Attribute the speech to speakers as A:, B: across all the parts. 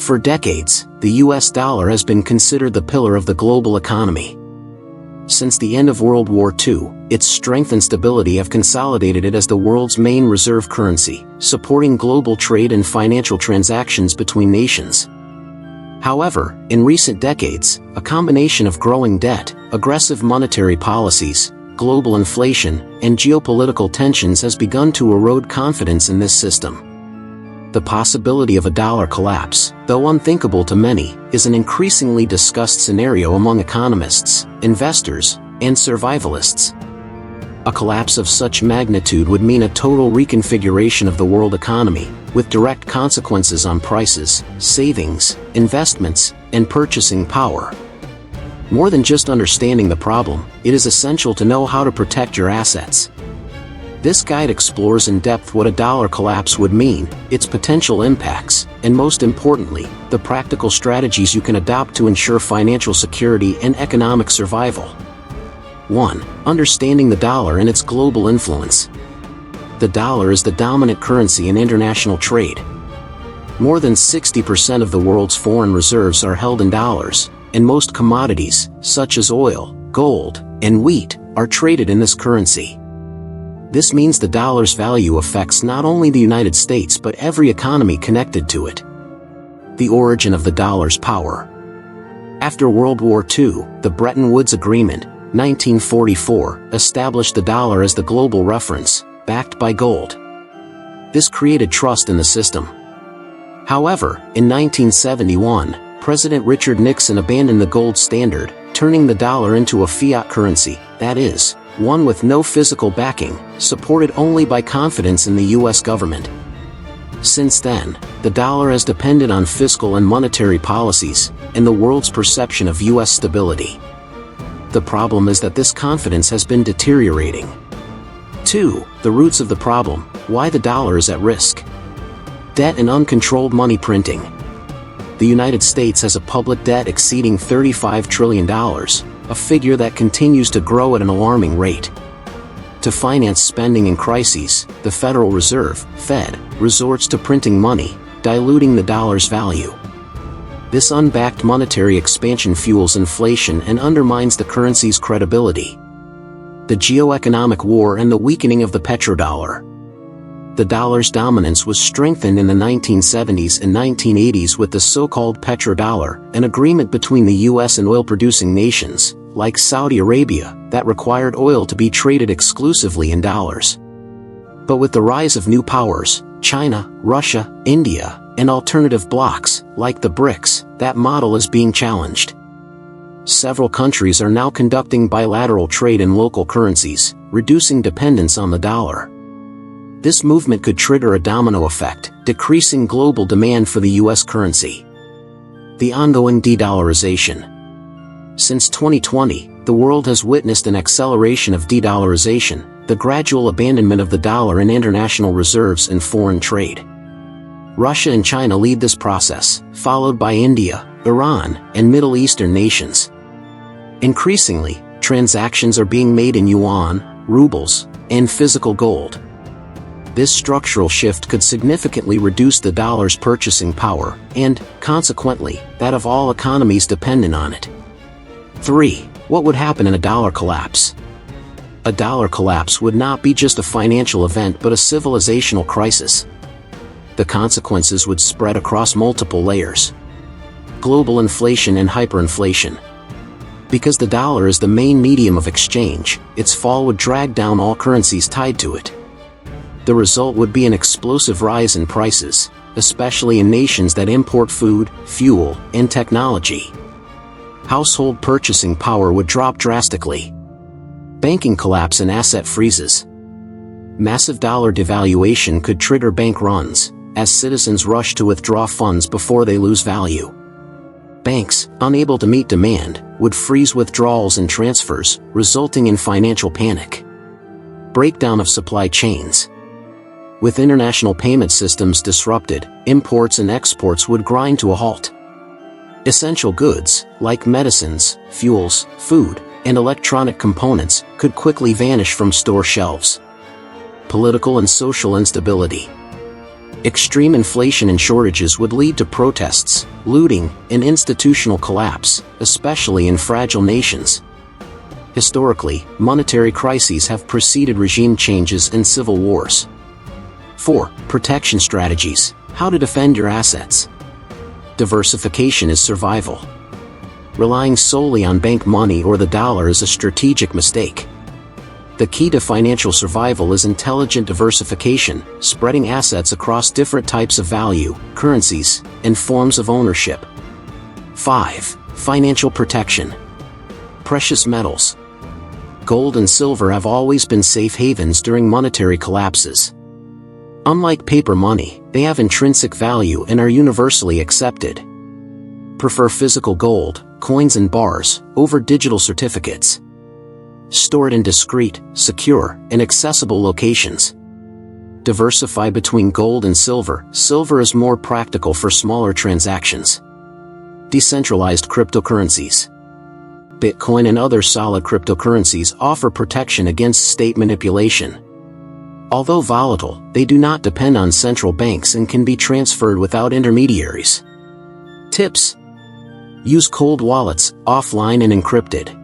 A: For decades, the US dollar has been considered the pillar of the global economy. Since the end of World War II, its strength and stability have consolidated it as the world's main reserve currency, supporting global trade and financial transactions between nations. However, in recent decades, a combination of growing debt, aggressive monetary policies, global inflation, and geopolitical tensions has begun to erode confidence in this system. The possibility of a dollar collapse, though unthinkable to many, is an increasingly discussed scenario among economists, investors, and survivalists. A collapse of such magnitude would mean a total reconfiguration of the world economy, with direct consequences on prices, savings, investments, and purchasing power. More than just understanding the problem, it is essential to know how to protect your assets. This guide explores in depth what a dollar collapse would mean, its potential impacts, and most importantly, the practical strategies you can adopt to ensure financial security and economic survival. 1. Understanding the dollar and its global influence. The dollar is the dominant currency in international trade. More than 60% of the world's foreign reserves are held in dollars, and most commodities, such as oil, gold, and wheat, are traded in this currency. This means the dollar's value affects not only the United States but every economy connected to it. The origin of the dollar's power. After World War II, the Bretton Woods Agreement, 1944, established the dollar as the global reference, backed by gold. This created trust in the system. However, in 1971, President Richard Nixon abandoned the gold standard, turning the dollar into a fiat currency, that is, one with no physical backing, supported only by confidence in the US government. Since then, the dollar has depended on fiscal and monetary policies, and the world's perception of US stability. The problem is that this confidence has been deteriorating. 2. The roots of the problem, why the dollar is at risk. Debt and uncontrolled money printing. The United States has a public debt exceeding $35 trillion, a figure that continues to grow at an alarming rate. To finance spending in crises, the Federal Reserve, Fed, resorts to printing money, diluting the dollar's value. This unbacked monetary expansion fuels inflation and undermines the currency's credibility. The geoeconomic war and the weakening of the petrodollar. The dollar's dominance was strengthened in the 1970s and 1980s with the so-called petrodollar, an agreement between the US and oil-producing nations, like Saudi Arabia, that required oil to be traded exclusively in dollars. But with the rise of new powers, China, Russia, India, and alternative blocs, like the BRICS, that model is being challenged. Several countries are now conducting bilateral trade in local currencies, reducing dependence on the dollar. This movement could trigger a domino effect, decreasing global demand for the US currency. The ongoing de-dollarization. Since 2020, the world has witnessed an acceleration of de-dollarization, the gradual abandonment of the dollar in international reserves and foreign trade. Russia and China lead this process, followed by India, Iran, and Middle Eastern nations. Increasingly, transactions are being made in yuan, rubles, and physical gold. This structural shift could significantly reduce the dollar's purchasing power, and, consequently, that of all economies dependent on it. 3. What would happen in a dollar collapse? A dollar collapse would not be just a financial event but a civilizational crisis. The consequences would spread across multiple layers. Global inflation and hyperinflation. Because the dollar is the main medium of exchange, its fall would drag down all currencies tied to it. The result would be an explosive rise in prices, especially in nations that import food, fuel, and technology. Household purchasing power would drop drastically. Banking collapse and asset freezes. Massive dollar devaluation could trigger bank runs, as citizens rush to withdraw funds before they lose value. Banks, unable to meet demand, would freeze withdrawals and transfers, resulting in financial panic. Breakdown of supply chains. With international payment systems disrupted, imports and exports would grind to a halt. Essential goods, like medicines, fuels, food, and electronic components, could quickly vanish from store shelves. Political and social instability. Extreme inflation and shortages would lead to protests, looting, and institutional collapse, especially in fragile nations. Historically, monetary crises have preceded regime changes and civil wars. 4. Protection strategies. How to defend your assets. Diversification is survival. Relying solely on bank money or the dollar is a strategic mistake. The key to financial survival is intelligent diversification, spreading assets across different types of value, currencies, and forms of ownership. 5. Financial protection. Precious metals. Gold and silver have always been safe havens during monetary collapses. Unlike paper money, they have intrinsic value and are universally accepted. Prefer physical gold, coins and bars, over digital certificates. Store it in discreet, secure, and accessible locations. Diversify between gold and silver. Silver is more practical for smaller transactions. Decentralized cryptocurrencies. Bitcoin and other solid cryptocurrencies offer protection against state manipulation. Although volatile, they do not depend on central banks and can be transferred without intermediaries. Tips: use cold wallets, offline and encrypted.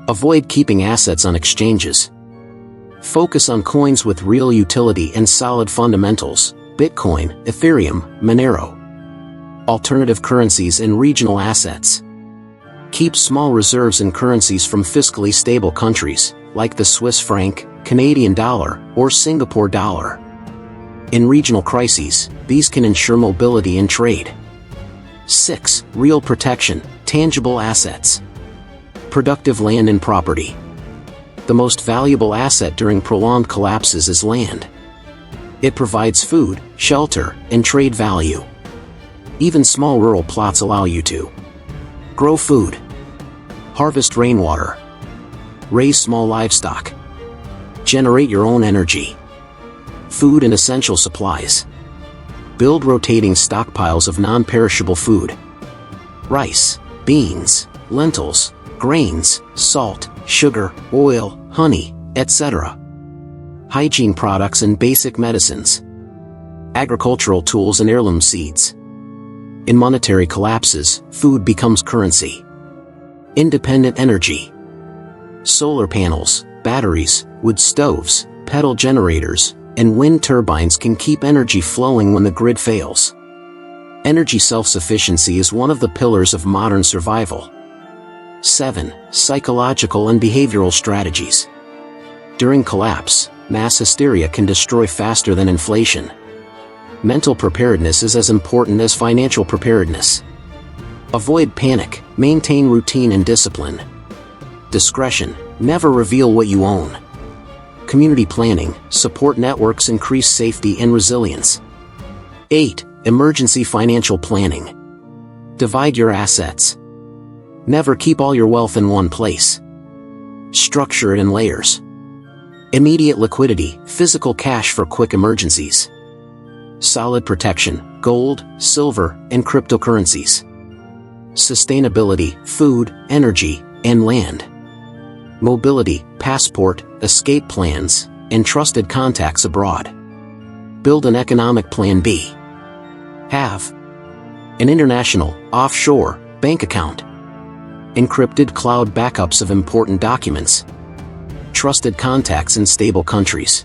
A: Avoid keeping assets on exchanges. Focus on coins with real utility and solid fundamentals: Bitcoin, Ethereum, Monero. Alternative currencies and regional assets. Keep small reserves in currencies from fiscally stable countries, like the Swiss franc, Canadian dollar, or Singapore dollar. In regional crises, these can ensure mobility and trade. 6. Real protection, tangible assets. Productive land and property. The most valuable asset during prolonged collapses is land. It provides food, shelter, and trade value. Even small rural plots allow you to grow food, harvest rainwater, raise small livestock, generate your own energy, food and essential supplies, build rotating stockpiles of non-perishable food, rice, beans, lentils, grains, salt, sugar, oil, honey, etc. Hygiene products and basic medicines. Agricultural tools and heirloom seeds. In monetary collapses, food becomes currency. Independent energy. Solar panels, batteries, wood stoves, pedal generators, and wind turbines can keep energy flowing when the grid fails. Energy self-sufficiency is one of the pillars of modern survival. 7. Psychological and behavioral strategies. During collapse, mass hysteria can destroy faster than inflation. Mental preparedness is as important as financial preparedness. Avoid panic, maintain routine and discipline. Discretion, never reveal what you own. Community planning, support networks increase safety and resilience. 8. Emergency financial planning. Divide your assets. Never keep all your wealth in one place. Structure it in layers. Immediate liquidity, physical cash for quick emergencies. Solid protection, gold, silver, and cryptocurrencies. Sustainability, food, energy, and land. Mobility, passport, escape plans, and trusted contacts abroad. Build an economic plan B. Have an international, offshore, bank account. Encrypted cloud backups of important documents. Trusted contacts in stable countries.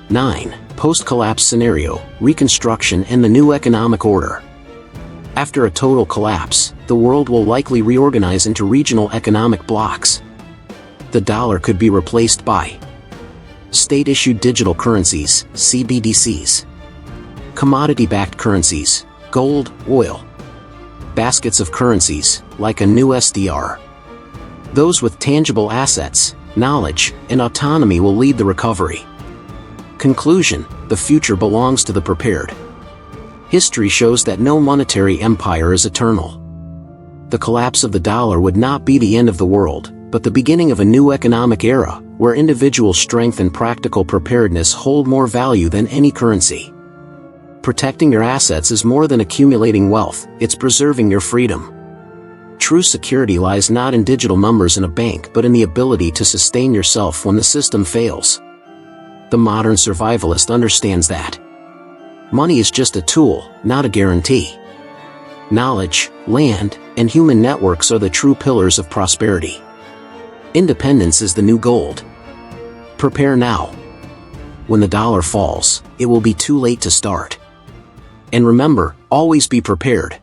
A: 9. Post-collapse scenario, reconstruction and the new economic order. After a total collapse, the world will likely reorganize into regional economic blocks. The dollar could be replaced by state-issued digital currencies, CBDCs. Commodity-backed currencies, gold, oil. Baskets of currencies, like a new SDR. Those with tangible assets, knowledge, and autonomy will lead the recovery. Conclusion: the future belongs to the prepared. History shows that no monetary empire is eternal. The collapse of the dollar would not be the end of the world, but the beginning of a new economic era, where individual strength and practical preparedness hold more value than any currency. Protecting your assets is more than accumulating wealth, it's preserving your freedom. True security lies not in digital numbers in a bank but in the ability to sustain yourself when the system fails. The modern survivalist understands that. Money is just a tool, not a guarantee. Knowledge, land, and human networks are the true pillars of prosperity. Independence is the new gold. Prepare now. When the dollar falls, it will be too late to start. And remember, always be prepared.